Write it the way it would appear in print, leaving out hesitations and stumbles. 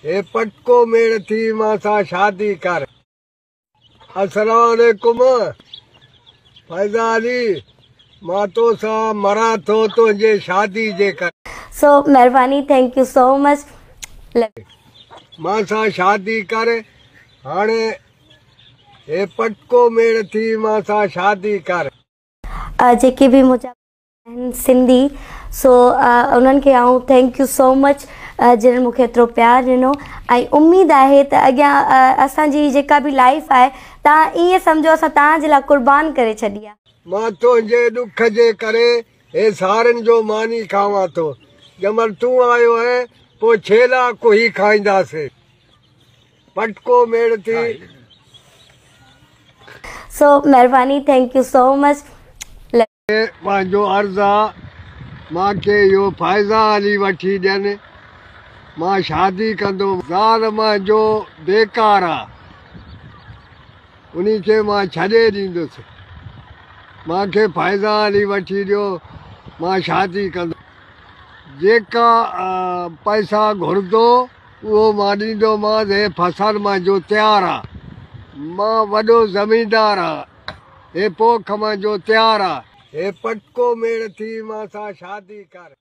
हे पटको मेड़ थी मां सां शादी कर। अस्सलाम वालेकुम फैज़ा अली, मां तो सां मरा थो तुंहिंजे शादी जे कर। सो महिरबानी, थैंक यू सो मच। मां सां शादी कर। हाणे हे पटको मेड़ थी मां सां शादी कर। जेके बि मुंहिंजा सिंधी, सो उन्हनि खे आऊं थैंक यू सो मच जिन्हनि मूंखे एतिरो प्यारु ॾिनो। ऐं उमेदु आहे त अॻियां असांजी जेका बि लाइफ आहे, तव्हां ईअं सम्झो असां तव्हांजे लाइ क़ुर्बान करे छॾी आहे। मां तुंहिंजे ॾुख जे करे हे सारनि जो मानी खावां थो। जंहिंमहिल तूं आयो आहे पोइ छेला कोही खाईंदासीं। पटको मेड़ थी। सो महिरबानी, थैंक यू सो मच। पंहिंजो अर्ज़ु आहे मूंखे इहो फ़ैज़ा अली वठी ॾियनि, मां शादी कंदुमि। ज़ाल मुंहिंजो बेकार आहे, उन खे मां छॾे ॾींदुसि। मूंखे फ़ैज़ा अली वठी ॾियो, मां शादी कंदुमि। जेका पैसा घुरंदो उहो मां ॾींदोमांसि। हे फसल मुंहिंजो तयारु आहे, मां वॾो ज़मीनदार आहियां। हे पोख मुंहिंजो तयारु आहे। हे पटको मेड़ थी मां सां शादी कर।